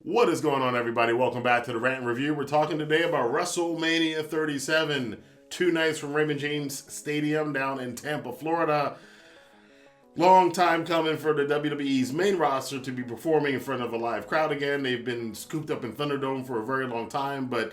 What is going on, everybody? Welcome back to the Rantin Review. We're talking today about WrestleMania 37. 2 nights from Raymond James Stadium down in Tampa, Florida. Long time coming for the WWE's main roster to be performing in front of a live crowd again. They've been scooped up in Thunderdome for a very long time, but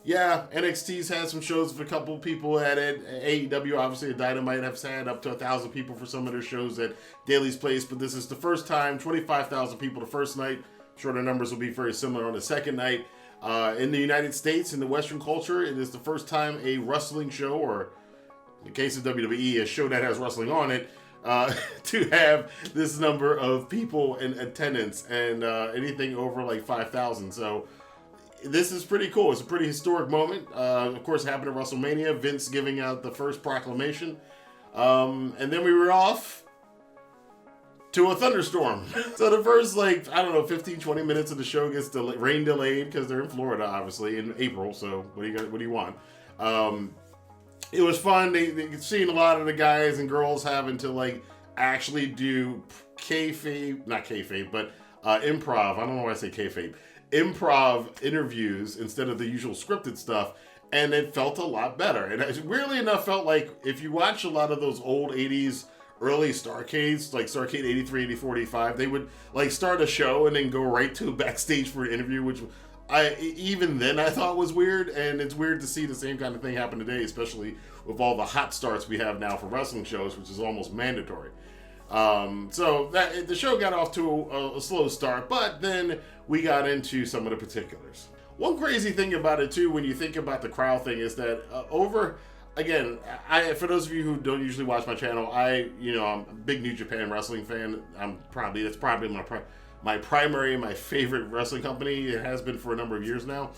yeah, NXT's had some shows with a couple people at it. AEW, obviously, Dynamite has had up to 1,000 people for some of their shows at Daly's Place, but this is the first time, 25,000 people the first night. Sure, the numbers will be very similar on the second night. In the United States, in the Western culture, it is the first time a wrestling show, or in the case of WWE, a show that has wrestling on it, to have this number of people in attendance, and anything over like 5,000. So this is pretty cool. It's a pretty historic moment. Of course, it happened at WrestleMania, Vince giving out the first proclamation. And then we were off to a thunderstorm. So the first, 15, 20 minutes of the show gets rain delayed because they're in Florida, obviously, in April. So what do you want? It was fun. They seen a lot of the guys and girls having to actually do not kayfabe, but improv. I don't know why I say kayfabe. Improv interviews instead of the usual scripted stuff. And it felt a lot better. And it weirdly enough felt like if you watch a lot of those old 80s early Starcades, like Starcade 83, 84, 85, they would start a show and then go right to backstage for an interview, which even then I thought was weird. And it's weird to see the same kind of thing happen today, especially with all the hot starts we have now for wrestling shows, which is almost mandatory. So the show got off to a slow start, but then we got into some of the particulars. One crazy thing about it too, when you think about the crowd thing, is that again, for those of you who don't usually watch my channel, I'm a big New Japan Wrestling fan. That's probably my primary, my favorite wrestling company. It has been for a number of years now.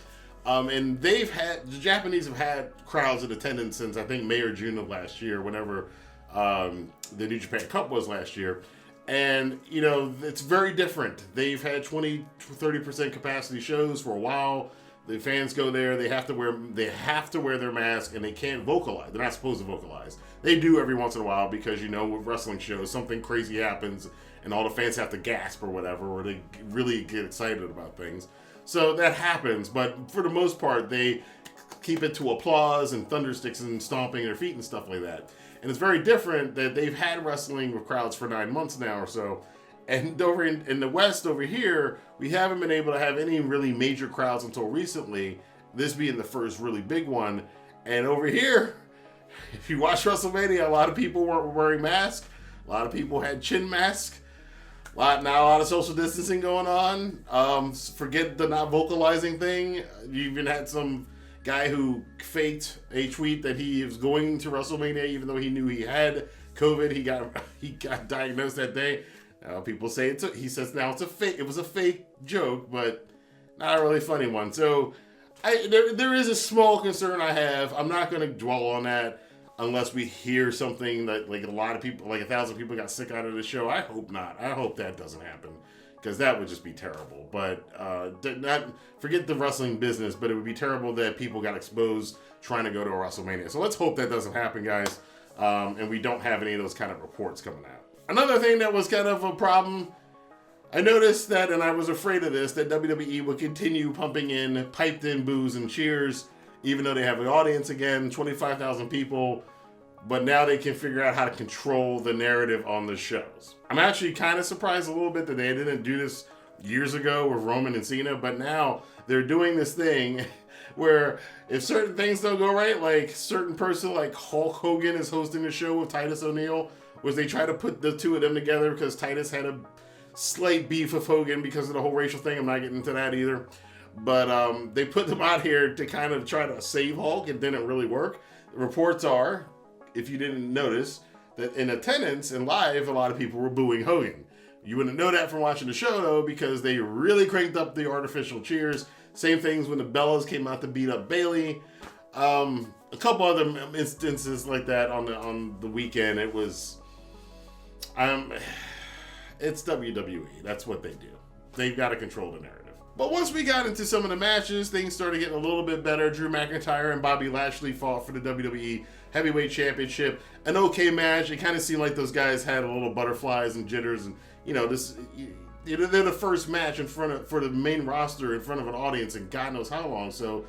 And the Japanese have had crowds in attendance since I think May or June of last year, whenever the New Japan Cup was last year. And, it's very different. They've had 20-30% capacity shows for a while. The fans go there. They have to wear their mask, and they can't vocalize. They're not supposed to vocalize. They do every once in a while because, with wrestling shows, something crazy happens, and all the fans have to gasp or whatever, or they really get excited about things. So that happens, but for the most part, they keep it to applause and thundersticks and stomping their feet and stuff like that. And it's very different that they've had wrestling with crowds for 9 months now or so. And over in the West over here, we haven't been able to have any really major crowds until recently, this being the first really big one. And over here, if you watch WrestleMania, a lot of people weren't wearing masks. A lot of people had chin masks. Not a lot of social distancing going on. Forget the not vocalizing thing. You even had some guy who faked a tweet that he was going to WrestleMania even though he knew he had COVID. He got diagnosed that day. People say he says now it's a fake. It was a fake joke, but not a really funny one. So there is a small concern I have. I'm not going to dwell on that unless we hear something that a lot of people, 1,000 people got sick out of the show. I hope not. I hope that doesn't happen, because that would just be terrible. But not forget the wrestling business, but it would be terrible that people got exposed trying to go to a WrestleMania. So let's hope that doesn't happen, guys, and we don't have any of those kind of reports coming out. Another thing that was kind of a problem, I noticed that, and I was afraid of this, that WWE would continue pumping in piped-in boos and cheers, even though they have an audience again, 25,000 people, but now they can figure out how to control the narrative on the shows. I'm actually kind of surprised a little bit that they didn't do this years ago with Roman and Cena, but now they're doing this thing where if certain things don't go right, like certain person like Hulk Hogan is hosting a show with Titus O'Neil, was they try to put the two of them together because Titus had a slight beef with Hogan because of the whole racial thing. I'm not getting into that either. But they put them out here to kind of try to save Hulk. It didn't really work. The reports are, if you didn't notice, that in attendance and live, a lot of people were booing Hogan. You wouldn't know that from watching the show, though, because they really cranked up the artificial cheers. Same things when the Bellas came out to beat up Bayley. A couple other instances like that on the weekend. It was... it's WWE. That's what they do. They've got to control the narrative. But once we got into some of the matches, things started getting a little bit better. Drew McIntyre and Bobby Lashley fought for the WWE Heavyweight Championship. An okay match. It kind of seemed like those guys had a little butterflies and jitters, and they're the first match for the main roster in front of an audience in God knows how long. So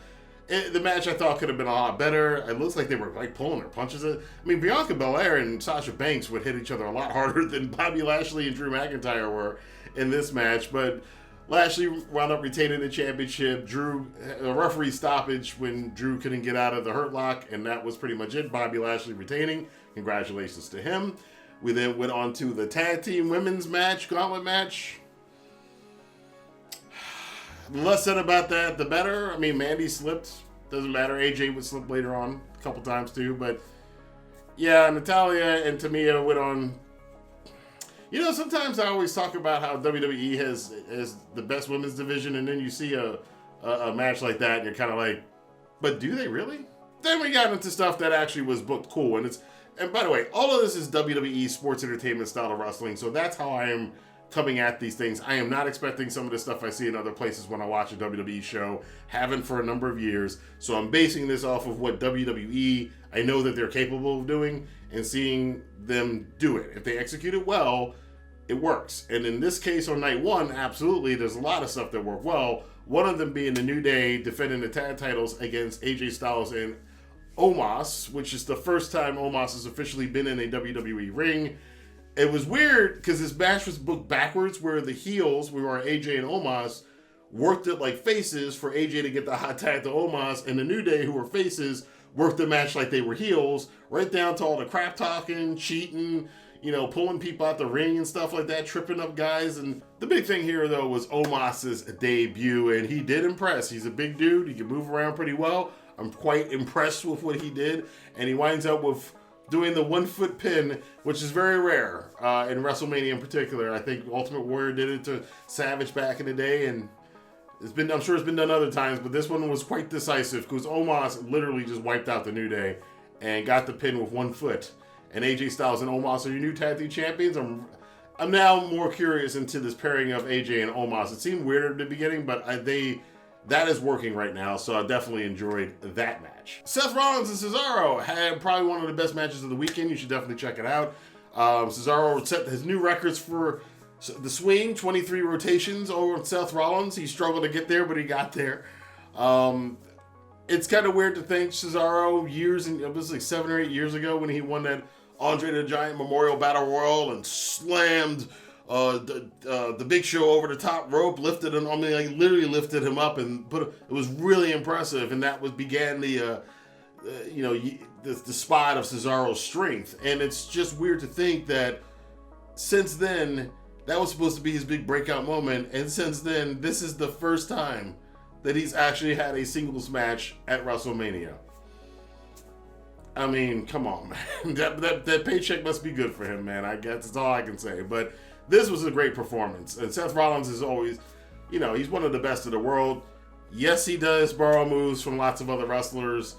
the match I thought could have been a lot better. It looks like they were like pulling their punches. I mean, Bianca Belair and Sasha Banks would hit each other a lot harder than Bobby Lashley and Drew McIntyre were in this match. But Lashley wound up retaining the championship. Drew, a referee stoppage when Drew couldn't get out of the Hurt Lock, and that was pretty much it. Bobby Lashley retaining. Congratulations to him. We then went on to the tag team women's match, gauntlet match. The less said about that, the better. I mean, Mandy slipped. Doesn't matter. AJ would slip later on a couple times too. But yeah, Natalya and Tamia went on. You know, sometimes I always talk about how WWE has the best women's division, and then you see a match like that, and you're kind of like, but do they really? Then we got into stuff that actually was booked cool, and by the way, all of this is WWE sports entertainment style of wrestling, so that's how I am coming at these things. I am not expecting some of the stuff I see in other places when I watch a WWE show. Haven't for a number of years. So I'm basing this off of what WWE, I know that they're capable of doing, and seeing them do it. If they execute it well, it works. And in this case on night one, absolutely, there's a lot of stuff that worked well. One of them being the New Day defending the tag titles against AJ Styles and Omos, which is the first time Omos has officially been in a WWE ring. It was weird because this match was booked backwards, where the heels, we were AJ and Omos, worked it like faces for AJ to get the hot tag to Omos, and the New Day, who were faces, worked the match like they were heels, right down to all the crap talking, cheating, you know, pulling people out the ring and stuff like that, tripping up guys. And the big thing here, though, was Omos's debut, and he did impress. He's a big dude. He can move around pretty well. I'm quite impressed with what he did, and he winds up with doing the 1 foot pin, which is very rare in WrestleMania in particular. I think Ultimate Warrior did it to Savage back in the day, and I'm sure it's been done other times, but this one was quite decisive because Omos literally just wiped out the New Day and got the pin with 1 foot. And AJ Styles and Omos are your new tag team champions. I'm now more curious into this pairing of AJ and Omos. It seemed weird at the beginning, but that is working right now, so I definitely enjoyed that match. Seth Rollins and Cesaro had probably one of the best matches of the weekend. You should definitely check it out. Cesaro set his new records for the swing, 23 rotations over Seth Rollins. He struggled to get there, but he got there. It's kind of weird to think Cesaro it was like 7 or 8 years ago when he won that Andre the Giant Memorial Battle Royal and slammed the Big Show over the top rope, lifted him. I mean, like literally lifted him up and it was really impressive, and that began the spot of Cesaro's strength. And it's just weird to think that since then that was supposed to be his big breakout moment, and since then this is the first time that he's actually had a singles match at WrestleMania. I mean, come on, man. That paycheck must be good for him, man. I guess that's all I can say. But this was a great performance. And Seth Rollins is always, he's one of the best in the world. Yes, he does borrow moves from lots of other wrestlers.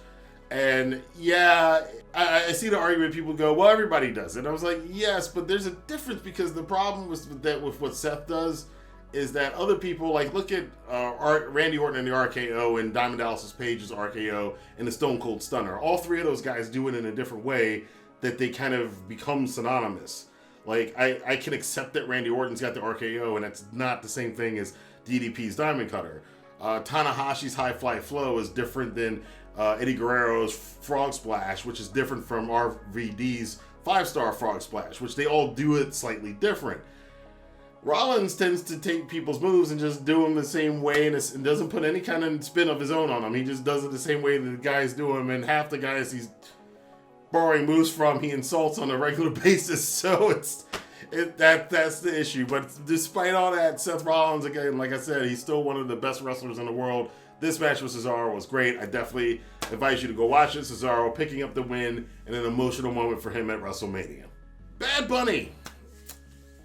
And yeah, I see the argument people go, well, everybody does it. I was like, yes, but there's a difference, because the problem with what Seth does is that other people, like, look at Randy Orton and the RKO and Diamond Dallas Page's RKO and the Stone Cold Stunner. All three of those guys do it in a different way that they kind of become synonymous. Like, I can accept that Randy Orton's got the RKO, and that's not the same thing as DDP's Diamond Cutter. Tanahashi's High Fly Flow is different than Eddie Guerrero's Frog Splash, which is different from RVD's 5-Star Frog Splash, which they all do it slightly different. Rollins tends to take people's moves and just do them the same way, and doesn't put any kind of spin of his own on them. He just does it the same way that the guys do them, and half the guys he's borrowing moves from, he insults on a regular basis. So that's the issue. But despite all that, Seth Rollins, again, like I said, he's still one of the best wrestlers in the world. This match with Cesaro was great. I definitely advise you to go watch it. Cesaro picking up the win in an emotional moment for him at WrestleMania. Bad Bunny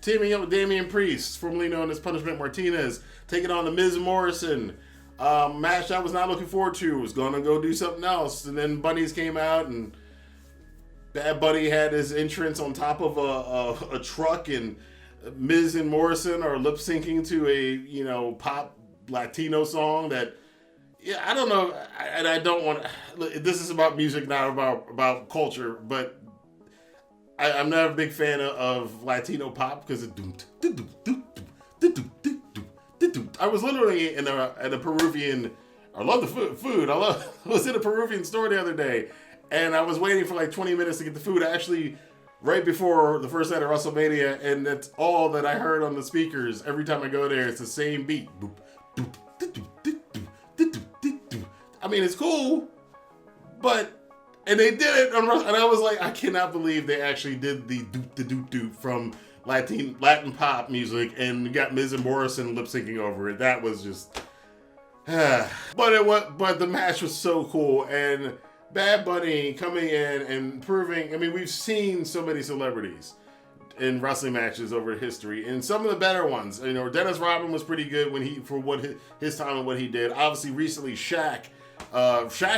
teaming up with Damian Priest, formerly known as Punishment Martinez, taking on the Miz and Morrison. Match I was not looking forward to. Was going to go do something else. And then Bunnies came out, and Bad Bunny had his entrance on top of a truck, and Miz and Morrison are lip syncing to a pop Latino song that, I don't know, and I don't want to, this is about music, not about culture, but I'm not a big fan of Latino pop because it I was literally in a Peruvian. I love the food. I was in a Peruvian store the other day, and I was waiting for like 20 minutes to get the food. Actually, right before the first night of WrestleMania, and that's all that I heard on the speakers. Every time I go there, it's the same beat. I mean, it's cool, and they did it on and I was like, I cannot believe they actually did the doop from Latin pop music and got Miz and Morrison lip syncing over it. That was just, but the match was so cool, and Bad Bunny coming in and proving. I mean, we've seen so many celebrities in wrestling matches over history, and some of the better ones. You know, Dennis Rodman was pretty good his time and what he did. Obviously, recently Shaq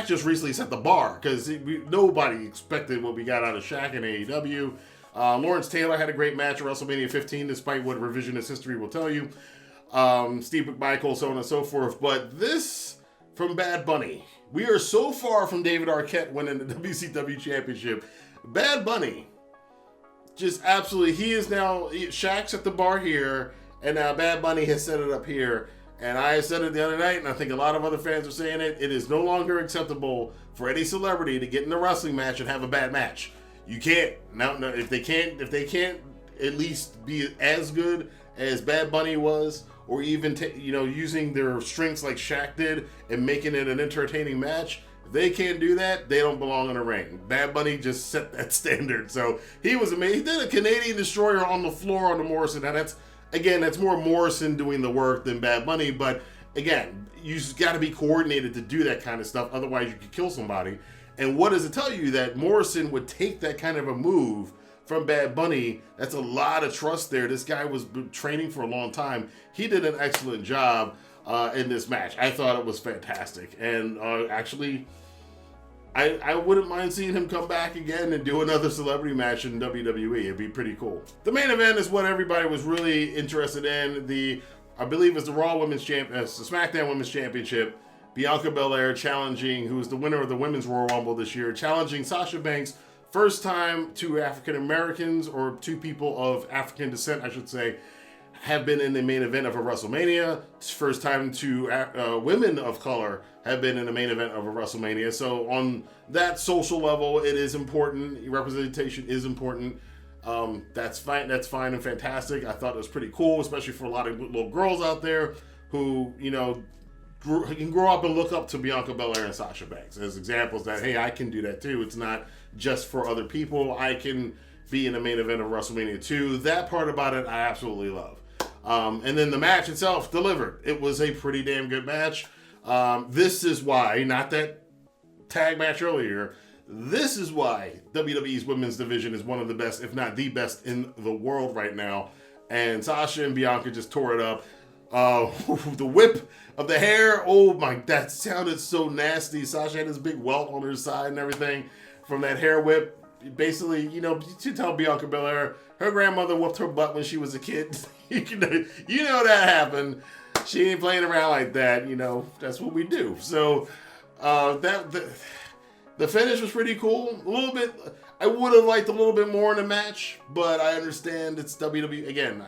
just recently set the bar because nobody expected what we got out of Shaq in AEW. Lawrence Taylor had a great match at WrestleMania 15, despite what revisionist history will tell you. Steve McMichael, so on and so forth. But this from Bad Bunny. We are so far from David Arquette winning the WCW Championship. Bad Bunny, just absolutely, he is now, Shaq's at the bar here, and now Bad Bunny has set it up here. And I said it the other night, and I think a lot of other fans are saying it, it is no longer acceptable for any celebrity to get in a wrestling match and have a bad match. You can't. No, if they can't at least be as good as Bad Bunny was, or even using their strengths like Shaq did and making it an entertaining match. If they can't do that, they don't belong in a ring. Bad Bunny just set that standard. So he was amazing. He did a Canadian Destroyer on the floor on the Morrison. Now that's more Morrison doing the work than Bad Bunny. But again, you just got to be coordinated to do that kind of stuff. Otherwise, you could kill somebody. And what does it tell you? That Morrison would take that kind of a move from Bad Bunny. That's a lot of trust there. This guy was training for a long time. He did an excellent job in this match. I thought it was fantastic. And actually, I wouldn't mind seeing him come back again and do another celebrity match in WWE. It'd be pretty cool. The main event is what everybody was really interested in. I believe it's the Raw Women's Championship, the SmackDown Women's Championship. Bianca Belair challenging, who is the winner of the Women's Royal Rumble this year, challenging Sasha Banks. First time two African Americans, or two people of African descent, I should say, have been in the main event of a WrestleMania. It's first time two women of color have been in the main event of a WrestleMania. So on that social level, it is important. Representation is important. That's fine. That's fine and fantastic. I thought it was pretty cool, especially for a lot of little girls out there who, can grow up and look up to Bianca Belair and Sasha Banks as examples that, hey, I can do that too. It's not just for other people. I can be in the main event of WrestleMania 2. That part about it, I absolutely love. And then the match itself delivered. It was a pretty damn good match. This is why, not that tag match earlier, this is why WWE's women's division is one of the best, if not the best in the world right now. And Sasha and Bianca just tore it up. The whip of the hair, oh my, that sounded so nasty. Sasha had this big welt on her side and everything from that hair whip. Basically, to tell Bianca Belair, her grandmother whooped her butt when she was a kid. you know that happened. She ain't playing around like that. That's what we do. So the finish was pretty cool. A little bit, I would have liked a little bit more in the match, but I understand it's WWE. Again,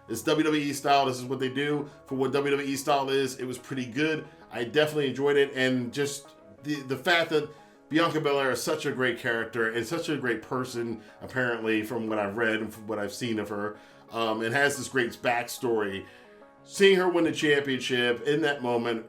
it's WWE style. This is what they do. For what WWE style is, it was pretty good. I definitely enjoyed it. And just the fact that Bianca Belair is such a great character and such a great person, apparently, from what I've read and from what I've seen of her, and has this great backstory. Seeing her win the championship in that moment,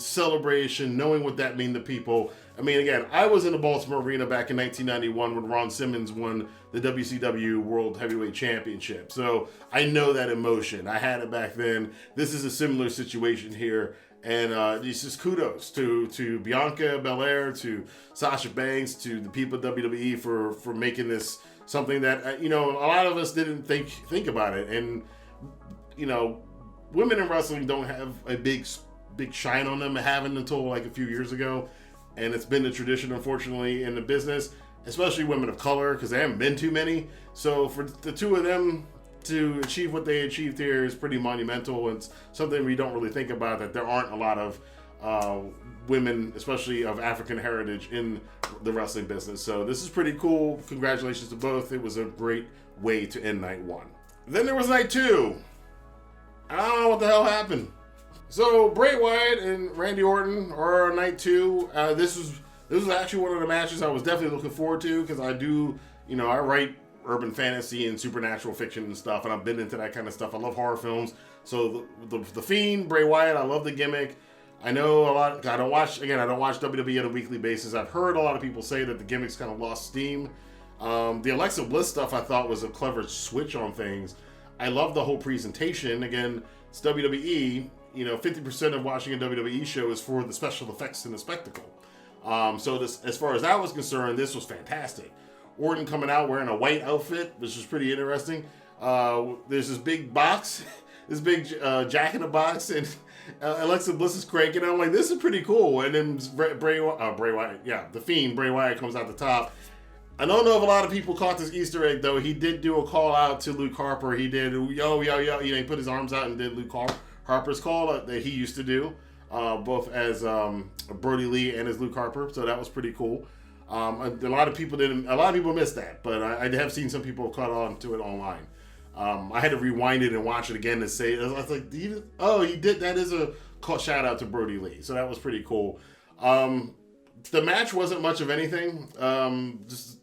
celebration, knowing what that means to people. I mean, again, I was in the Baltimore Arena back in 1991 when Ron Simmons won the WCW World Heavyweight Championship. So I know that emotion. I had it back then. This is a similar situation here. And it's just kudos to Bianca Belair, to Sasha Banks, to the people at WWE for making this something that, a lot of us didn't think about it. And, women in wrestling don't have a big shine on them, haven't until like a few years ago. And it's been the tradition, unfortunately, in the business, especially women of color, because there haven't been too many. So for the two of them to achieve what they achieved here is pretty monumental. It's something we don't really think about, that there aren't a lot of women, especially of African heritage, in the wrestling business. So this is pretty cool. Congratulations to both. It was a great way to end night one. Then there was night two. I don't know what the hell happened. So Bray Wyatt and Randy Orton are on night 2. This was actually one of the matches I was definitely looking forward to because I do, I write urban fantasy and supernatural fiction and stuff, and I've been into that kind of stuff. I love horror films. So the Fiend, Bray Wyatt, I love the gimmick. I know a lot. I don't watch WWE on a weekly basis. I've heard a lot of people say that the gimmick's kind of lost steam. The Alexa Bliss stuff I thought was a clever switch on things. I love the whole presentation. Again, it's WWE. 50% of watching a WWE show is for the special effects and the spectacle. So as far as that was concerned, this was fantastic. Orton coming out wearing a white outfit, which was pretty interesting. There's this big box, this big Jack in the Box, and Alexa Bliss is cranking. I'm like, this is pretty cool. And then Bray Wyatt, the Fiend, Bray Wyatt comes out the top. I don't know if a lot of people caught this Easter egg, though. He did do a call out to Luke Harper. He did, yo. He put his arms out and did Luke Harper's call that he used to do, both as Brody Lee and as Luke Harper. So that was pretty cool. A lot of people missed that, but I have seen some people caught on to it online. I had to rewind it and watch it again to say, I was like, he did. That is a shout out to Brody Lee. So that was pretty cool. The match wasn't much of anything. Just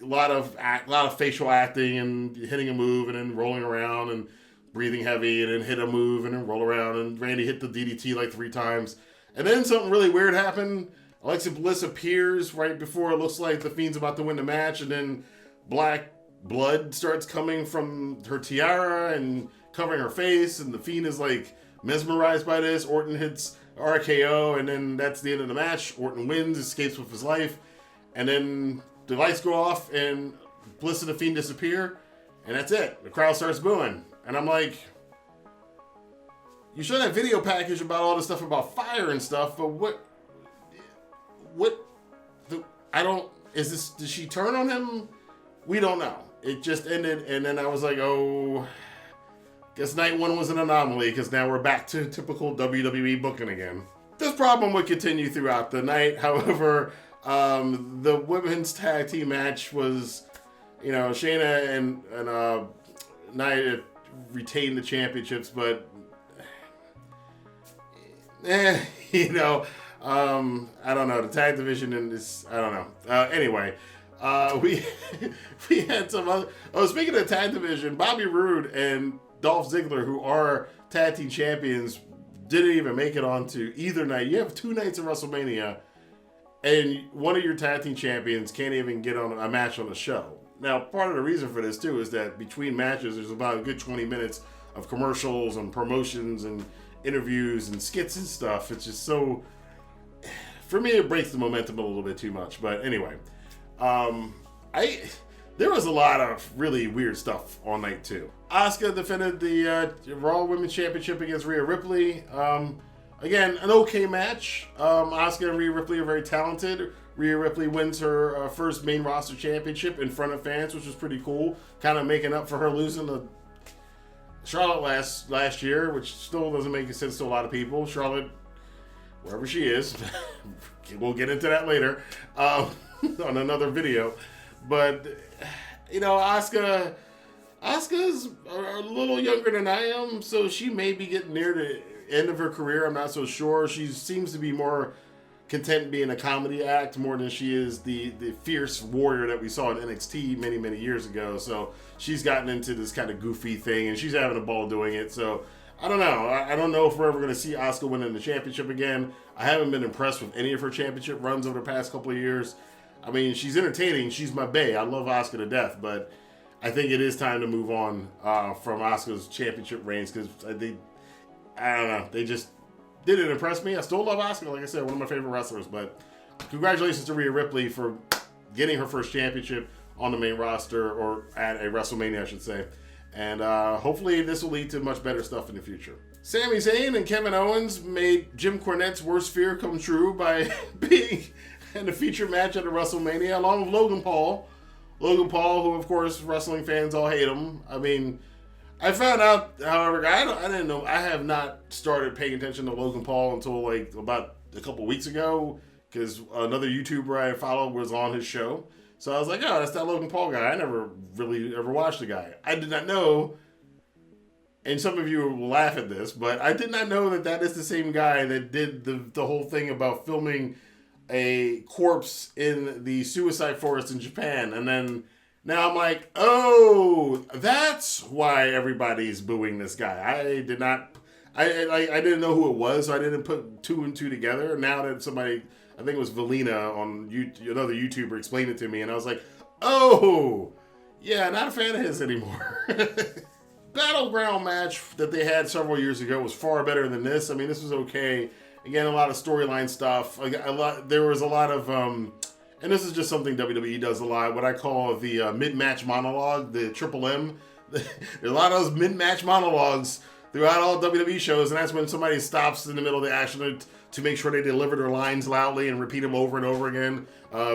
a lot of facial acting and hitting a move and then rolling around and breathing heavy and then hit a move and then roll around, and Randy hit the DDT like 3 times. And then something really weird happened. Alexa Bliss appears right before it looks like the Fiend's about to win the match, and then black blood starts coming from her tiara and covering her face, and the Fiend is like mesmerized by this. Orton hits RKO, and then that's the end of the match. Orton wins, escapes with his life, and then the lights go off and Bliss and the Fiend disappear, and that's it. The crowd starts booing. And I'm like, you showed that video package about all this stuff about fire and stuff, but did she turn on him? We don't know. It just ended, and then I was like, oh, guess night 1 was an anomaly, because now we're back to typical WWE booking again. This problem would continue throughout the night. However, the women's tag team match was, Shayna and Nia retained the championships, but I don't know. The tag division and this, I don't know. Anyway, we had some other. Oh, speaking of tag division, Bobby Roode and Dolph Ziggler, who are tag team champions, didn't even make it onto either night. You have 2 nights of WrestleMania, and one of your tag team champions can't even get on a match on the show. Now, part of the reason for this, too, is that between matches, there's about a good 20 minutes of commercials and promotions and interviews and skits and stuff. It's just so... For me, it breaks the momentum a little bit too much. But anyway, there was a lot of really weird stuff on night 2. Asuka defended the Raw Women's Championship against Rhea Ripley. Again, an okay match. Asuka and Rhea Ripley are very talented. Rhea Ripley wins her first main roster championship in front of fans, which was pretty cool. Kind of making up for her losing to Charlotte last year, which still doesn't make sense to a lot of people. Charlotte, wherever she is, we'll get into that later on another video. But, Asuka's a little younger than I am, so she may be getting near the end of her career. I'm not so sure. She seems to be more content being a comedy act more than she is the fierce warrior that we saw in NXT many, many years ago. So she's gotten into this kind of goofy thing, and she's having a ball doing it. So I don't know. I don't know if we're ever going to see Asuka winning the championship again. I haven't been impressed with any of her championship runs over the past couple of years. I mean, she's entertaining. She's my bae. I love Asuka to death, but I think it is time to move on from Asuka's championship reigns, because I don't know. They just didn't impress me. I still love Asuka, like I said, one of my favorite wrestlers. But congratulations to Rhea Ripley for getting her first championship on the main roster, or at a WrestleMania, I should say. And hopefully this will lead to much better stuff in the future. Sami Zayn and Kevin Owens made Jim Cornette's worst fear come true by being in a feature match at a WrestleMania, along with Logan Paul. Logan Paul, who, of course, wrestling fans all hate him. I mean, I found out, however, I didn't know. I have not started paying attention to Logan Paul until like about a couple weeks ago, because another YouTuber I followed was on his show. So I was like, oh, that's that Logan Paul guy. I never really ever watched the guy. I did not know and some of you will laugh at this, but I did not know that that is the same guy that did the whole thing about filming a corpse in the suicide forest in Japan. And then now I'm like, oh, that's why everybody's booing this guy. I didn't know who it was, so I didn't put two and two together. Now that somebody, I think it was Valina on YouTube, another YouTuber, explained it to me, and I was like, oh, yeah, not a fan of his anymore. Battleground match that they had several years ago was far better than this. I mean, this was okay. Again, a lot of storyline stuff. There was a lot of, and this is just something WWE does a lot, what I call the mid-match monologue, the Triple M. There's a lot of those mid-match monologues throughout all WWE shows, and that's when somebody stops in the middle of the action to make sure they deliver their lines loudly and repeat them over and over again.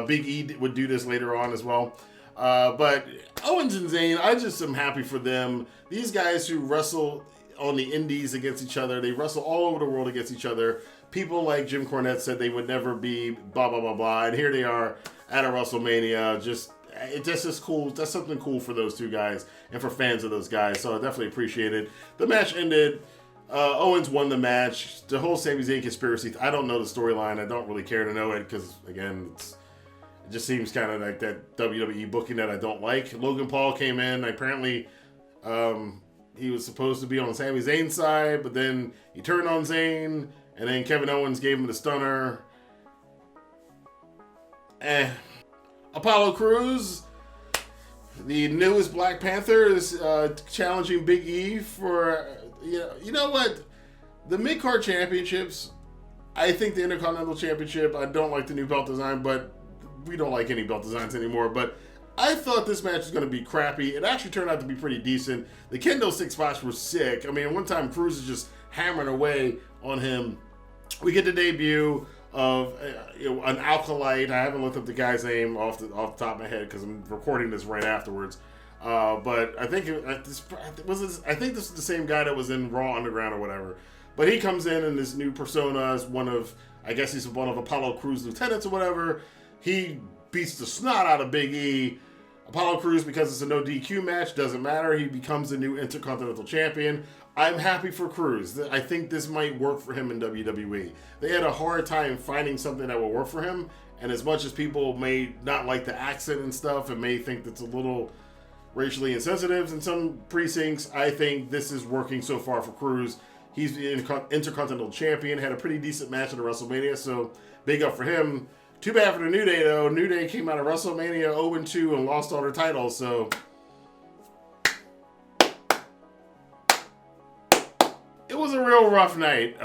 Big E would do this later on as well. But Owens and Zayn, I just am happy for them. These guys who wrestle on the indies against each other, they wrestle all over the world against each other. People like Jim Cornette said they would never be blah, blah, blah, blah. And here they are at a WrestleMania. It just is cool. That's something cool for those two guys and for fans of those guys. So I definitely appreciate it. The match ended. Owens won the match. The whole Sami Zayn conspiracy, I don't know the storyline. I don't really care to know it because, again, it just seems kind of like that WWE booking that I don't like. Logan Paul came in. Apparently, he was supposed to be on Sami Zayn's side, but then he turned on Zayn, and then Kevin Owens gave him the stunner. Apollo Crews, the newest Black Panther, is challenging Big E for, you know what? The mid-card championships, I think the Intercontinental Championship, I don't like the new belt design, but we don't like any belt designs anymore. But I thought this match was going to be crappy. It actually turned out to be pretty decent. The kendo stick spots were sick. I mean, one time Crews is just hammering away on him. We get the debut of an Alkalite. I haven't looked up the guy's name off the top of my head because I'm recording this right afterwards. But I think this is the same guy that was in Raw Underground or whatever. But he comes in this new persona as he's one of Apollo Crews' lieutenants or whatever. He beats the snot out of Big E. Apollo Crews, because it's a no DQ match, doesn't matter. He becomes the new Intercontinental Champion. I'm happy for Crews. I think this might work for him in WWE. They had a hard time finding something that will work for him, and as much as people may not like the accent and stuff and may think that's a little racially insensitive in some precincts, I think this is working so far for Crews. He's the Intercontinental Champion, had a pretty decent match at the WrestleMania, so big up for him. Too bad for the New Day, though. New Day came out of WrestleMania 0-2 and lost all their titles, so it was a real rough night,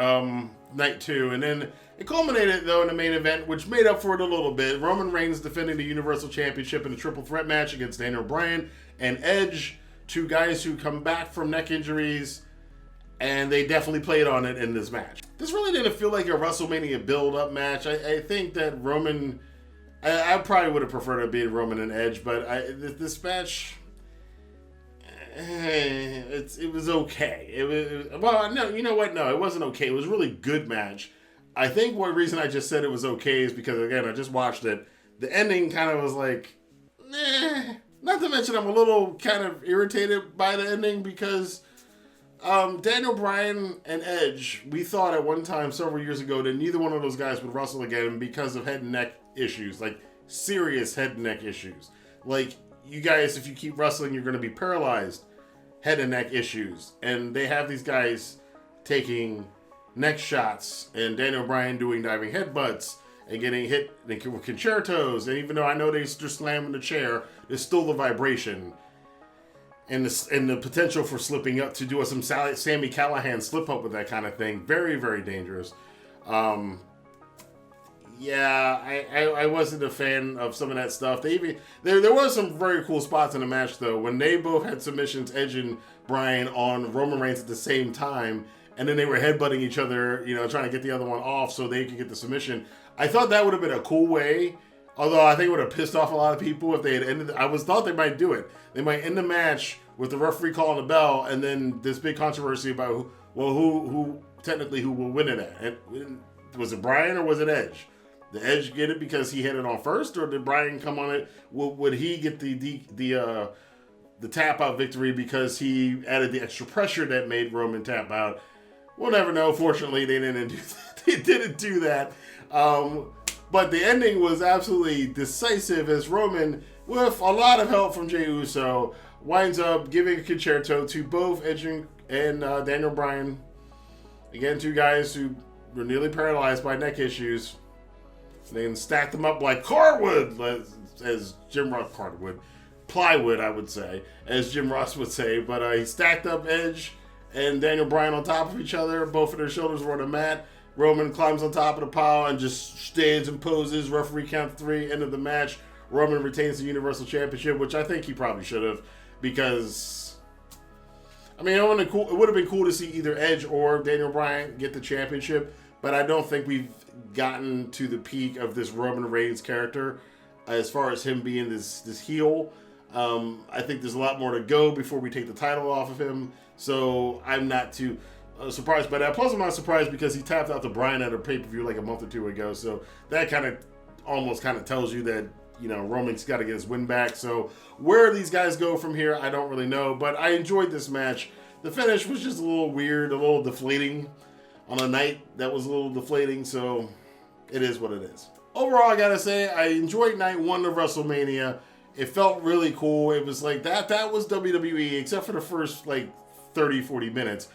night two. And then it culminated, though, in the main event, which made up for it a little bit. Roman Reigns defending the Universal Championship in a triple threat match against Daniel Bryan and Edge, two guys who come back from neck injuries, and they definitely played on it in this match. This really didn't feel like a WrestleMania build-up match. I think that Roman, I probably would have preferred it being Roman and Edge, but this match, it was okay. It wasn't okay. It was a really good match. I think one reason I just said it was okay is because, again, I just watched it. The ending kind of was like, Not to mention I'm a little kind of irritated by the ending because Daniel Bryan and Edge, we thought at one time several years ago that neither one of those guys would wrestle again because of head and neck issues, like serious head and neck issues. Like, you guys, if you keep wrestling, you're going to be paralyzed. Head and neck issues. And they have these guys taking neck shots and Daniel Bryan doing diving headbutts and getting hit with concertos. And even though I know they're slamming the chair, there's still the vibration. And the potential for slipping up to do some Sami Callihan slip up with that kind of thing. Very, very dangerous. I wasn't a fan of some of that stuff. There was some very cool spots in the match, though, when they both had submissions, Edge and Bryan, on Roman Reigns at the same time, and then they were headbutting each other, trying to get the other one off so they could get the submission. I thought that would have been a cool way, although I think it would have pissed off a lot of people if they had ended. Thought they might do it. They might end the match with the referee calling the bell, and then this big controversy about who will win it at. And was it Bryan or was it Edge? Did Edge get it because he hit it on first, or did Bryan come on it? Would he get the the tap out victory because he added the extra pressure that made Roman tap out. We'll never know. Fortunately, they didn't do that. They didn't do that. But the ending was absolutely decisive as Roman, with a lot of help from Jey Uso, winds up giving a concerto to both Edge and Daniel Bryan. Again, two guys who were nearly paralyzed by neck issues. Then stacked them up like cardwood, as Jim Ross, plywood, I would say, as Jim Ross would say. But he stacked up Edge and Daniel Bryan on top of each other. Both of their shoulders were on the mat. Roman climbs on top of the pile and just stands and poses. Referee count 3, end of the match. Roman retains the Universal Championship, which I think he probably should have, because, I mean, it would have been cool to see either Edge or Daniel Bryan get the championship, but I don't think we've gotten to the peak of this Roman Reigns character as far as him being this heel. I think there's a lot more to go before we take the title off of him, so I'm not too surprised by that. Plus, I'm not surprised because he tapped out to Bryan at a pay-per-view like a month or two ago, so that almost tells you that, you know, Roman's got to get his win back. So where these guys go from here, I don't really know, but I enjoyed this match. The finish was just a little weird, a little deflating on a night that was a little deflating, so it is what it is. Overall, I gotta say, I enjoyed night 1 of WrestleMania. It felt really cool. It was like that was WWE, except for the first 30, 40 minutes.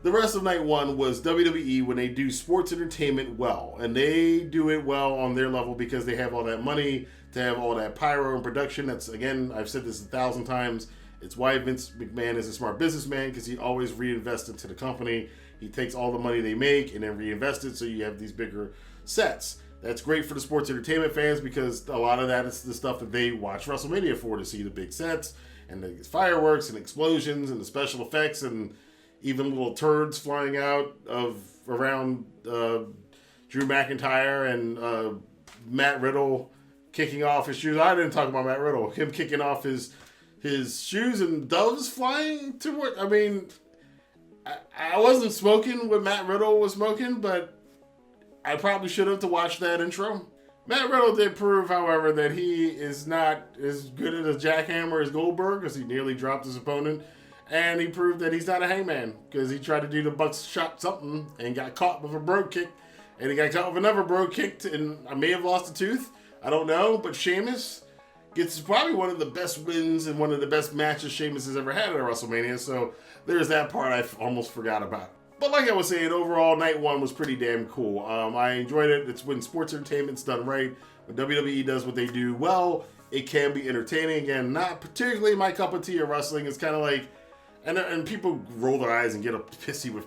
The rest of night 1 was WWE when they do sports entertainment well. And they do it well on their level because they have all that money to have all that pyro and production. That's, again, I've said this 1,000 times. It's why Vince McMahon is a smart businessman, because he always reinvests into the company. He takes all the money they make and then reinvests it, so you have these bigger sets. That's great for the sports entertainment fans because a lot of that is the stuff that they watch WrestleMania for, to see the big sets and the fireworks and explosions and the special effects and even little turds flying out around Drew McIntyre and Matt Riddle kicking off his shoes. I didn't talk about Matt Riddle. Him kicking off his shoes and doves flying toward. I mean, I wasn't smoking when Matt Riddle was smoking, but I probably should have to watch that intro. Matt Riddle did prove, however, that he is not as good at a jackhammer as Goldberg, because he nearly dropped his opponent. And he proved that he's not a hangman, because he tried to do the buckshot something and got caught with a brogue kick. And he got caught with another brogue kick, and I may have lost a tooth. I don't know. But Sheamus gets probably one of the best wins and one of the best matches Sheamus has ever had at WrestleMania. So there's that part I almost forgot about. But like I was saying, overall, night 1 was pretty damn cool. I enjoyed it. It's when sports entertainment's done right. When WWE does what they do well, it can be entertaining. Again, not particularly my cup of tea of wrestling. It's kind of like, and people roll their eyes and get pissy with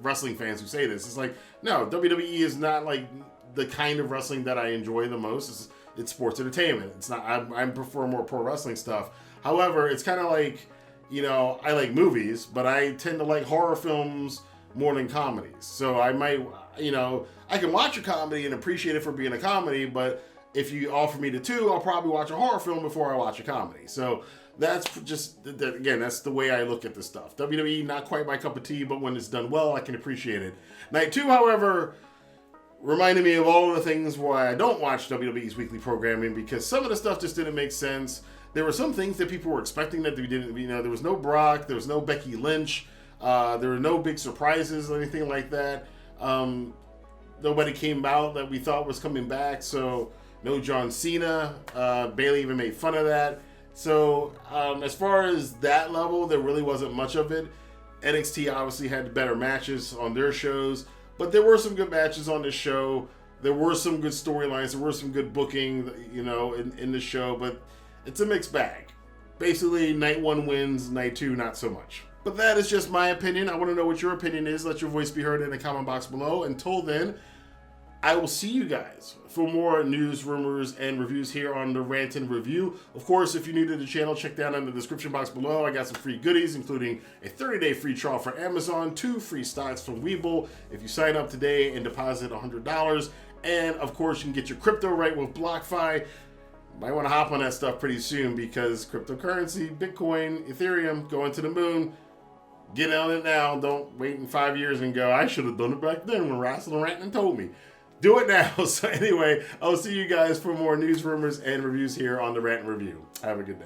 wrestling fans who say this. It's like, no, WWE is not like the kind of wrestling that I enjoy the most. It's sports entertainment. It's not. I prefer more pro wrestling stuff. However, it's kind of like, you know, I like movies, but I tend to like horror films more than comedies. So I might, you know, I can watch a comedy and appreciate it for being a comedy, but if you offer me the two, I'll probably watch a horror film before I watch a comedy. So that's just, again, that's the way I look at this stuff. WWE, not quite my cup of tea, but when it's done well, I can appreciate it. Night 2, however, reminded me of all of the things why I don't watch WWE's weekly programming, because some of the stuff just didn't make sense. There were some things that people were expecting that we didn't, you know, there was no Brock, there was no Becky Lynch, there were no big surprises or anything like that. Nobody came out that we thought was coming back, so no John Cena. Bayley even made fun of that. So as far as that level, there really wasn't much of it. NXT obviously had better matches on their shows, but there were some good matches on this show. There were some good storylines. There were some good booking, you know, in the show, but it's a mixed bag. Basically, night 1 wins, night 2 not so much. But that is just my opinion. I want to know what your opinion is. Let your voice be heard in the comment box below. Until then, I will see you guys for more news, rumors, and reviews here on the Rantin Review. Of course, if you're new to the channel, check down in the description box below. I got some free goodies, including a 30-day free trial for Amazon, 2 free stocks from Webull if you sign up today and deposit $100. And, of course, you can get your crypto right with BlockFi. Might want to hop on that stuff pretty soon, because cryptocurrency, Bitcoin, Ethereum, going to the moon. Get on it now. Don't wait in 5 years and go, I should have done it back then when Wrestling Rantin told me. Do it now. So anyway, I'll see you guys for more news, rumors, and reviews here on the Rantin Review. Have a good day.